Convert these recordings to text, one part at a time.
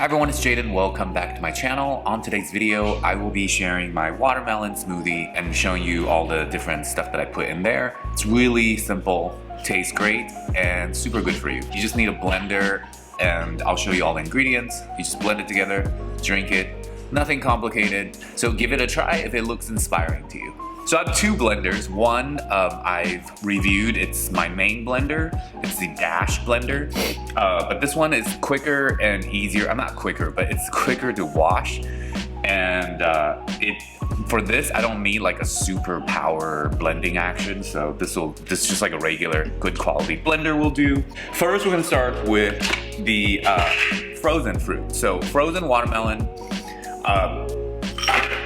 Hi everyone, it's Jaden. Welcome back to my channel. On today's video, I will be sharing my watermelon smoothie and showing you all the different stuff that I put in there. It's really simple, tastes great, and super good for you. You just need a blender, and I'll show you all the ingredients. You just blend it together, drink it, nothing complicated. So give it a try if it looks inspiring to you. So I have two blenders. One I've reviewed, it's my main blender. It's the Dash blender. But this one is quicker and easier. I'm not quicker, but it's quicker to wash. And for this, I don't need like a super power blending action. So this is just like a regular good quality blender will do. First, we're gonna start with the frozen fruit. So frozen watermelon,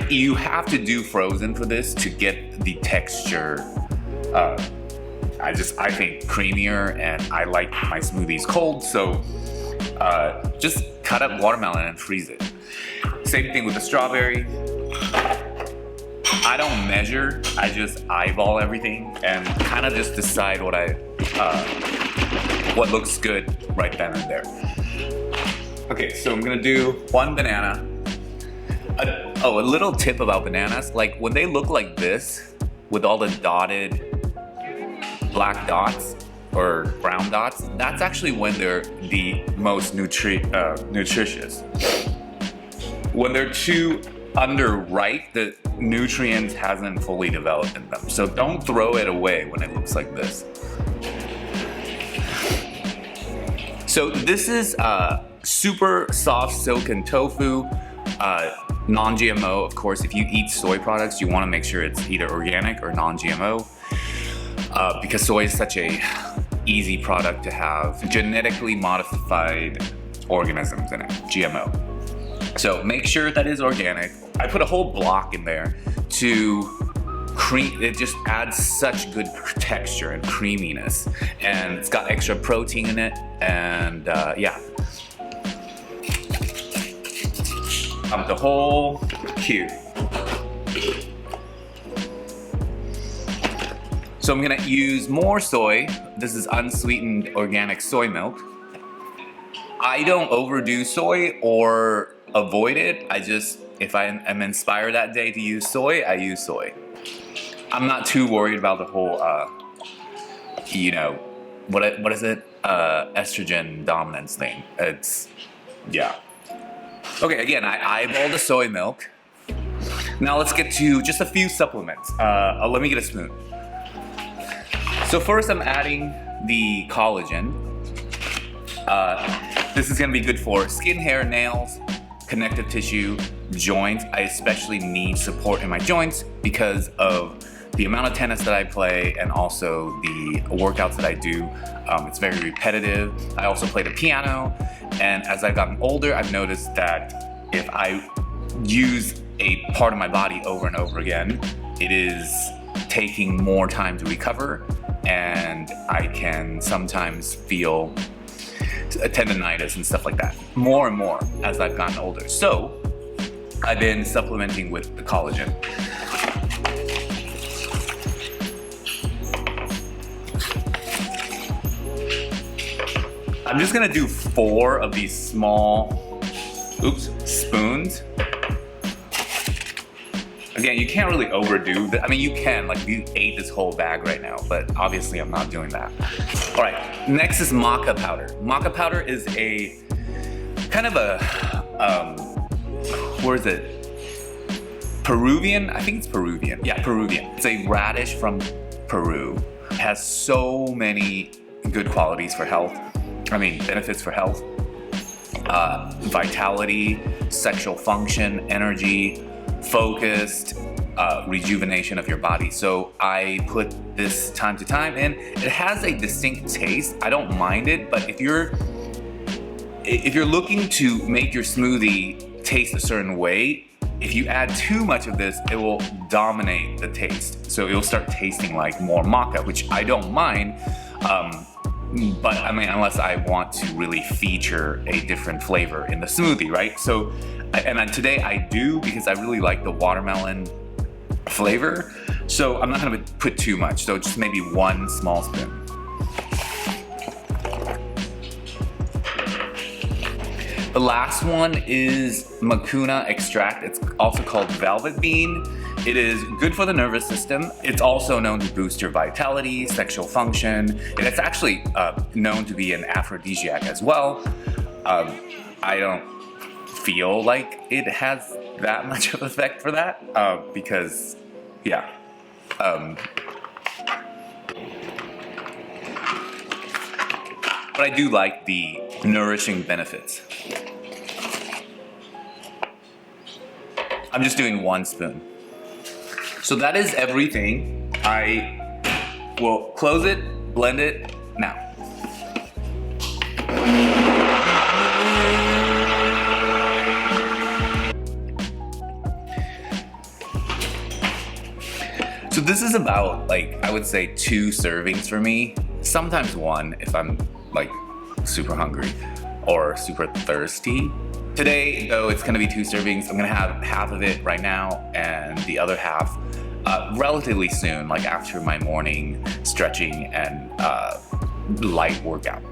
you have to do frozen for this to get the texture, I think creamier, and I like my smoothies cold, so just cut up watermelon and freeze it. Same thing with the strawberry. I don't measure, I just eyeball everything and kind of just decide what looks good right then and there. Okay, so I'm gonna do one banana. A little tip about bananas, like when they look like this with all the dotted black dots or brown dots, that's actually when they're the most nutritious. When they're too underripe, the nutrients hasn't fully developed in them. So don't throw it away when it looks like this. So this is super soft silken tofu. Non-GMO, of course. If you eat soy products, you want to make sure it's either organic or non-GMO, because soy is such a easy product to have genetically modified organisms in it, GMO. So make sure that is organic. I put a whole block in there to cream. It just adds such good texture and creaminess, and it's got extra protein in it, and yeah. The whole cube. So I'm gonna use more soy. This is unsweetened organic soy milk. I don't overdo soy or avoid it. If I am inspired that day to use soy, I use soy. I'm not too worried about the whole, what is it? Estrogen dominance thing. Yeah. Okay, again, I eyeball the soy milk. Now let's get to just a few supplements. Let me get a spoon. So first I'm adding the collagen. This is gonna be good for skin, hair, nails, connective tissue, joints. I especially need support in my joints because of the amount of tennis that I play and also the workouts that I do. It's very repetitive. I also play the piano, and as I've gotten older, I've noticed that if I use a part of my body over and over again, it is taking more time to recover, and I can sometimes feel tendonitis and stuff like that more and more as I've gotten older. So I've been supplementing with the collagen. I'm just gonna do 4 of these small, spoons. Again, you can't really overdo that. I mean, you can, like you ate this whole bag right now, but obviously I'm not doing that. All right, next is Maca powder. Maca powder is a kind of a, where is it? Peruvian? I think it's Peruvian. Yeah, Peruvian. It's a radish from Peru. It has so many good qualities for health. Benefits for health, vitality, sexual function, energy, focused, rejuvenation of your body. So I put this time to time, and it has a distinct taste. I don't mind it, but if you're looking to make your smoothie taste a certain way, if you add too much of this, it will dominate the taste. So it'll start tasting like more maca, which I don't mind. But unless I want to really feature a different flavor in the smoothie, right? So, today I do because I really like the watermelon flavor. So I'm not gonna put too much. So just maybe 1 small spoon. The last one is Maca extract. It's also called velvet bean. It is good for the nervous system. It's also known to boost your vitality, sexual function, and it's actually known to be an aphrodisiac as well. I don't feel like it has that much of effect for that because, yeah. But I do like the nourishing benefits. I'm just doing 1 spoon. So that is everything. I will close it, blend it now. So this is about, like, I would say 2 servings for me. Sometimes 1 if I'm like super hungry or super thirsty. Today, though, it's gonna be 2 servings. I'm gonna have half of it right now and the other half relatively soon, like after my morning stretching and light workout.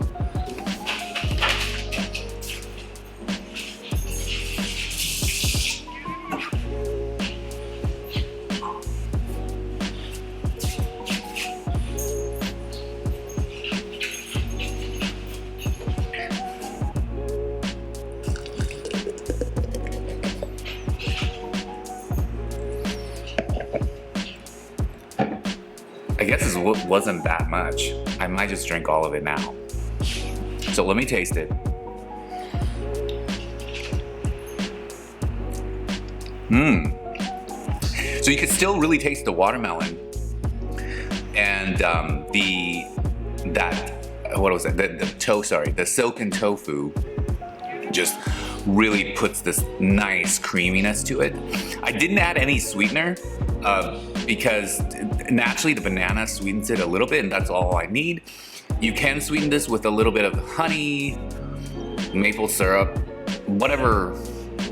I guess this wasn't that much. I might just drink all of it now. So let me taste it. So you can still really taste the watermelon and the silken tofu just really puts this nice creaminess to it. I didn't add any sweetener because naturally the banana sweetens it a little bit and that's all I need. You can sweeten this with a little bit of honey, maple syrup, whatever,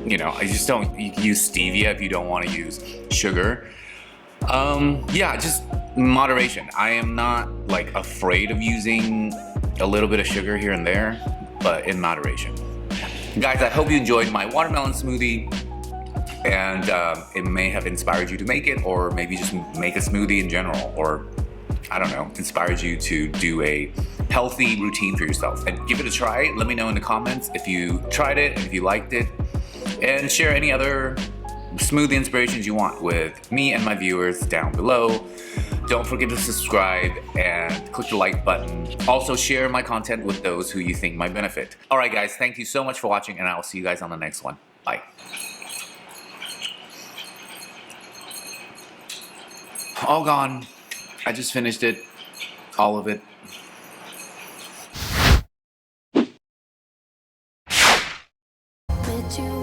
you know. I just don't, you can use stevia if you don't want to use sugar. Yeah, just moderation. I am not like afraid of using a little bit of sugar here and there, but in moderation. Guys, I hope you enjoyed my watermelon smoothie, and it may have inspired you to make it, or maybe just make a smoothie in general, or I don't know, inspired you to do a healthy routine for yourself. And give it a try. Let me know in the comments if you tried it and if you liked it, and share any other smoothie inspirations you want with me and my viewers down below. Don't forget to subscribe and click the like button. Also share my content with those who you think might benefit. Alright guys, thank you so much for watching, and I will see you guys on the next one. Bye. All gone. I just finished it. All of it. Bet you